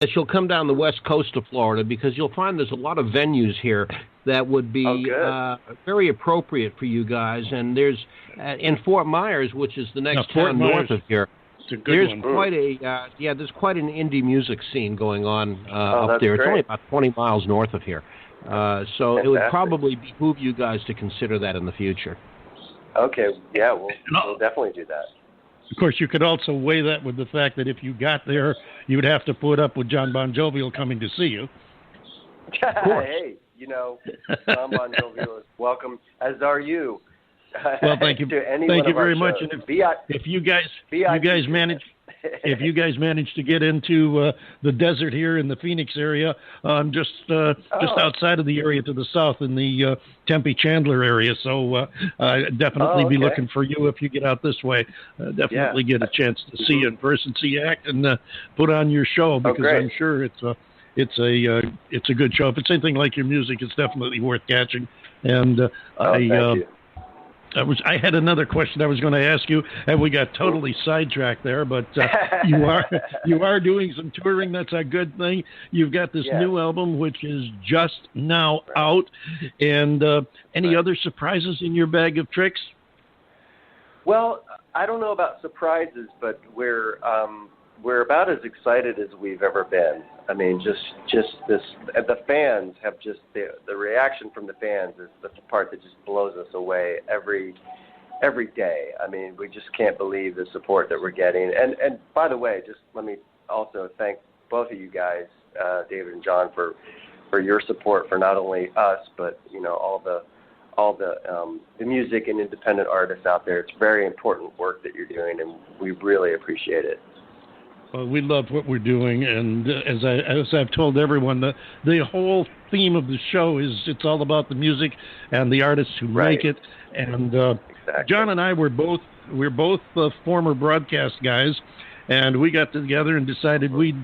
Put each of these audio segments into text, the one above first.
that you'll come down the west coast of Florida, because you'll find there's a lot of venues here that would be very appropriate for you guys. And there's in Fort Myers, which is the next town north of here. There's quite there's quite an indie music scene going on up there. It's only about 20 miles north of here. So it would probably behoove you guys to consider that in the future. Okay, yeah, we'll definitely do that. Of course, you could also weigh that with the fact that if you got there, you would have to put up with John Bon Jovial coming to see you. Hey, John Bon Jovial is welcome, as are you. Well, thank you. Thank you very much. And if you guys manage to get into the desert here in the Phoenix area, just outside of the area to the south in the Tempe Chandler area, so definitely be looking for you if you get out this way. Definitely get a chance to see you in person, see you act, and put on your show, because I'm sure it's a good show. If it's anything like your music, it's definitely worth catching. And thank you. I had another question I was going to ask you, and we got totally sidetracked there. But you are doing some touring. That's a good thing. You've got this new album, which is just now out. And any other surprises in your bag of tricks? Well, I don't know about surprises, but we're about as excited as we've ever been. I mean, just this. The fans have just the reaction from the fans is the part that just blows us away every day. I mean, we just can't believe the support that we're getting. And by the way, just let me also thank both of you guys, David and John, for your support for not only us, but all the music and independent artists out there. It's very important work that you're doing, and we really appreciate it. Well, we love what we're doing, and as I've told everyone, the whole theme of the show is it's all about the music and the artists who make it. And John and I we're both former broadcast guys, and we got together and decided we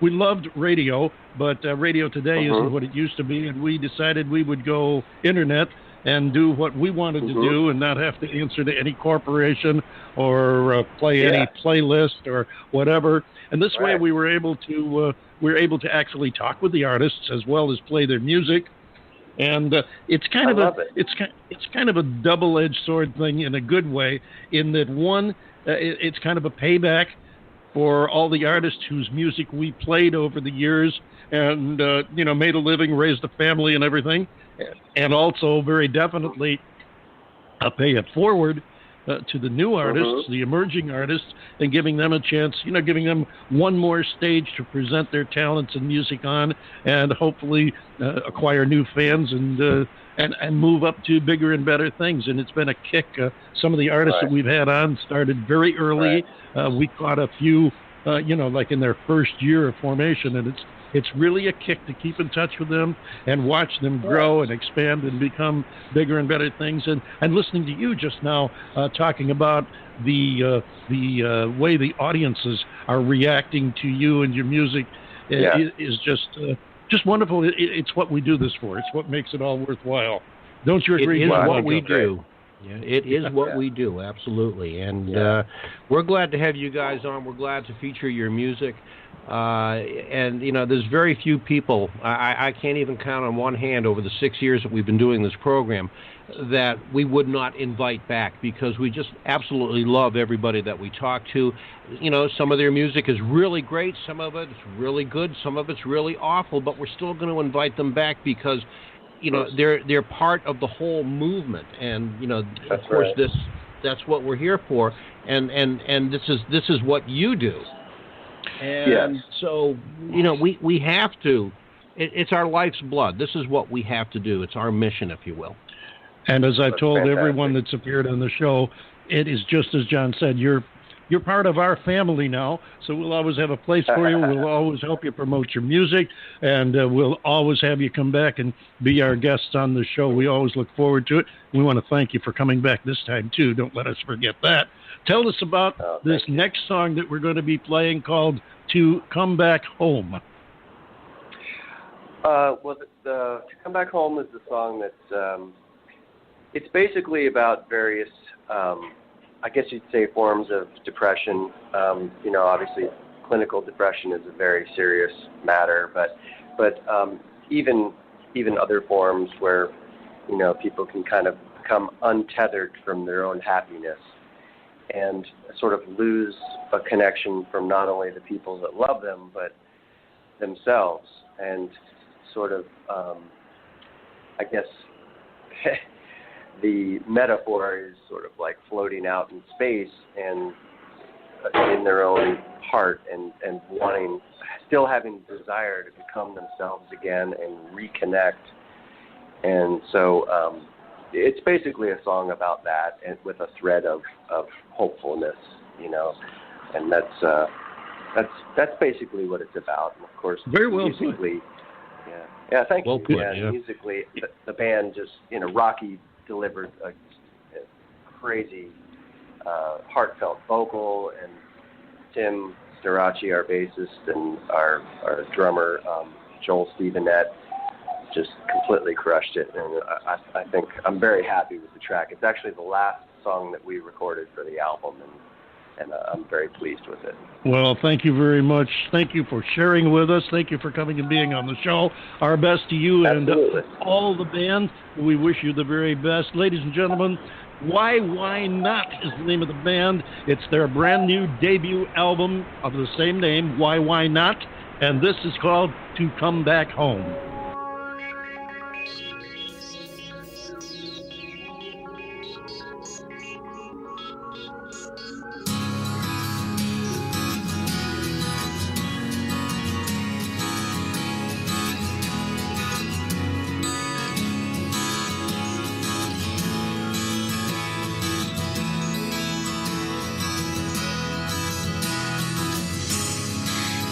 loved radio, but radio today isn't what it used to be, and we decided we would go internet and do what we wanted to do and not have to answer to any corporation or play any playlist or whatever. And this way we were able to actually talk with the artists as well as play their music. And it's kind of a double-edged sword thing in a good way, in that one, it's kind of a payback for all the artists whose music we played over the years and made a living, raised a family and everything. And also, very definitely, pay it forward to the new artists, the emerging artists, and giving them a chance, giving them one more stage to present their talents and music on, and hopefully acquire new fans and move up to bigger and better things. And it's been a kick. Some of the artists that we've had on started very early. We caught a few, like in their first year of formation, and it's really a kick to keep in touch with them and watch them grow and expand and become bigger and better things. And listening to you just now talking about the way the audiences are reacting to you and your music is just wonderful. It's what we do this for. It's what makes it all worthwhile. Don't you agree? It is what we do. Yeah, it is what we do, absolutely. And we're glad to have you guys on. We're glad to feature your music. And, there's very few people, I can't even count on one hand over the 6 years that we've been doing this program, that we would not invite back, because we just absolutely love everybody that we talk to. Some of their music is really great, some of it's really good, some of it's really awful, but we're still going to invite them back because, they're part of the whole movement. And, of course, that's what we're here for. And this is what you do. And so, we have to, it's our life's blood. This is what we have to do. It's our mission, if you will. And as I've told everyone that's appeared on the show, it is just as John said, you're part of our family now, so we'll always have a place for you. We'll always help you promote your music, and we'll always have you come back and be our guests on the show. We always look forward to it. We want to thank you for coming back this time, too. Don't let us forget that. Tell us about this next song that we're going to be playing called To Come Back Home. Well, the To Come Back Home is the song that's, it's basically about various, I guess you'd say, forms of depression. Obviously clinical depression is a very serious matter, but even other forms where, you know, people can kind of become untethered from their own happiness and sort of lose a connection from not only the people that love them, but themselves. And sort of, I guess, the metaphor is sort of like floating out in space and in their own heart and wanting, still having the desire to become themselves again and reconnect. And so it's basically a song about that, and with a thread of hopefulness, you know, and that's basically what it's about. And of course, very well musically, yeah, thank you. Put, yeah. Musically, the band just, you know, Rocky delivered a crazy, heartfelt vocal, and Tim Starachi, our bassist, and our drummer, Joel Stevenette, just completely crushed it. And I think I'm very happy with the track. It's actually the last song that we recorded for the album, and I'm very pleased with it. Well, thank you very much. Thank you for sharing with us. Thank you for coming and being on the show. Our best to you. Absolutely. And all the band. We wish you the very best. Ladies and gentlemen, YYNOT is the name of the band. It's their brand new debut album of the same name, YYNOT, and this is called To Come Back Home.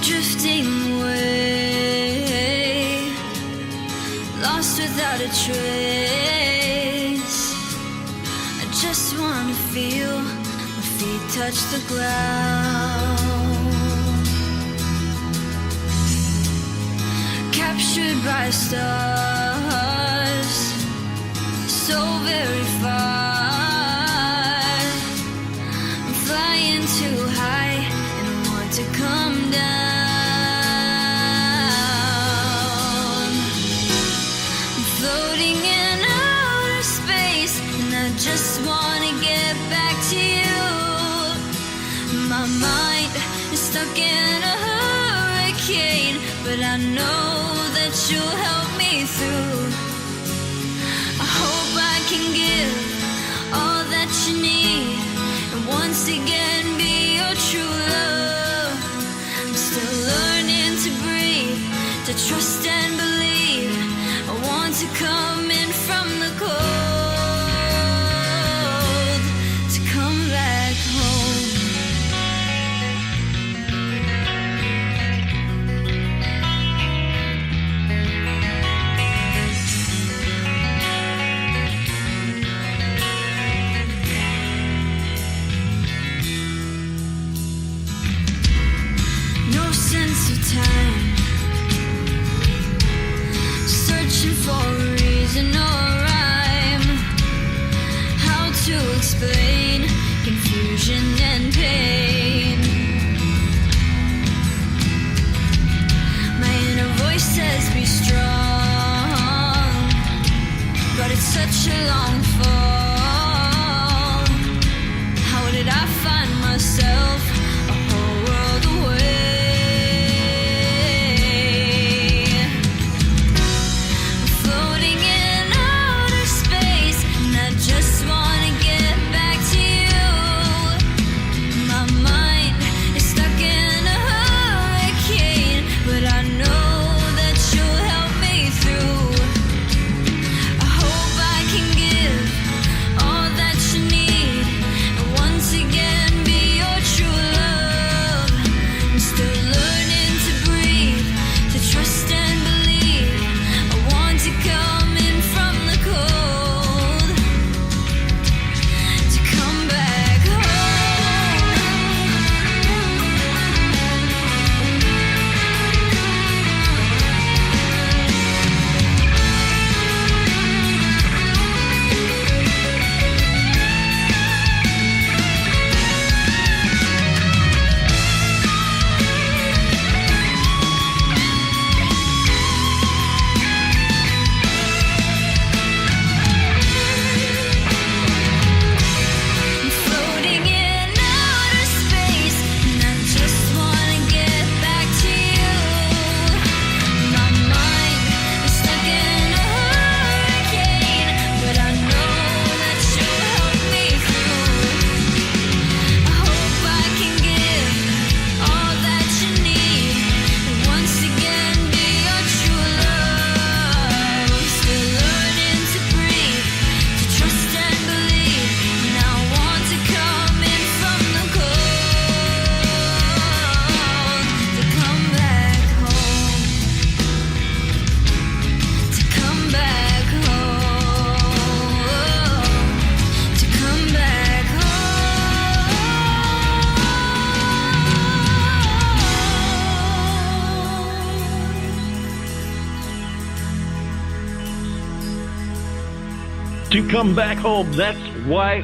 Drifting away, lost without a trace. I just want to feel my feet touch the ground. Captured by stars, so very far. I'm flying too high and want to come down. Just wanna get back to you. My mind is stuck in a hurricane, but I know that you'll help me through. I hope I can give all that you need, and once again be your true love. I'm still learning to breathe, to trust and believe. I want to come in from the cold. Time, searching for a reason or rhyme, how to explain confusion and pain. My inner voice says be strong, but it's such a long fall. How did I find myself a whole world away? I hope I can give to come back home. That's why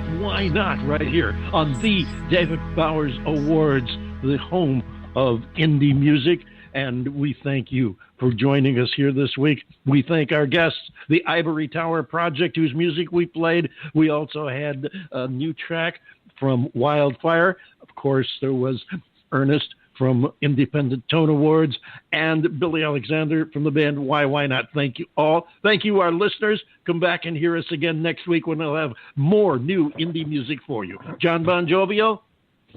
not right here on the David Bowers Awards, the home of indie music. And we thank you for joining us here this week. We thank our guests, the Ivory Tower Project, whose music we played. We also had a new track from Wildfire. Of course, there was Earnest from Independent Tone Awards, and Billy Alexander from the band YYNOT. Thank you all. Thank you, our listeners. Come back and hear us again next week when we'll have more new indie music for you. John Bon Jovial,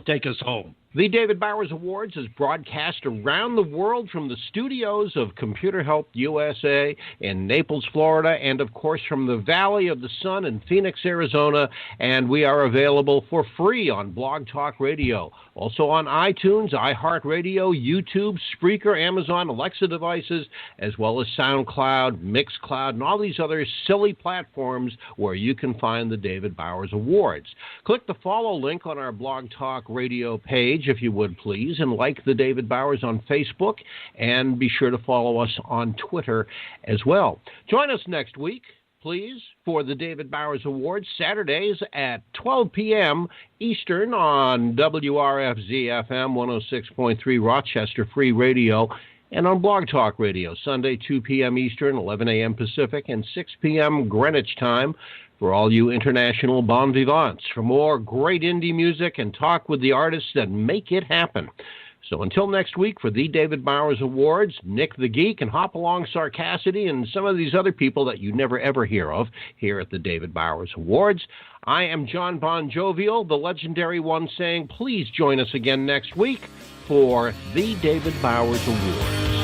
take us home. The David Bowers Awards is broadcast around the world from the studios of Computer Help USA in Naples, Florida, and, of course, from the Valley of the Sun in Phoenix, Arizona. And we are available for free on Blog Talk Radio, also on iTunes, iHeartRadio, YouTube, Spreaker, Amazon, Alexa devices, as well as SoundCloud, Mixcloud, and all these other silly platforms where you can find the David Bowers Awards. Click the follow link on our Blog Talk Radio page, if you would please, and like the David Bowers on Facebook, and be sure to follow us on Twitter as well. Join us next week, please, for the David Bowers Awards, Saturdays at 12 p.m. Eastern on WRFZ-FM 106.3 Rochester Free Radio, and on Blog Talk Radio, Sunday 2 p.m. Eastern, 11 a.m. Pacific, and 6 p.m. Greenwich time, for all you international bon vivants, for more great indie music and talk with the artists that make it happen. So until next week, for the David Bowers Awards, Nick the Geek and Hopalong Sarcassity and some of these other people that you never ever hear of here at the David Bowers Awards, I am John Bon Jovial, the legendary one, saying please join us again next week for the David Bowers Awards.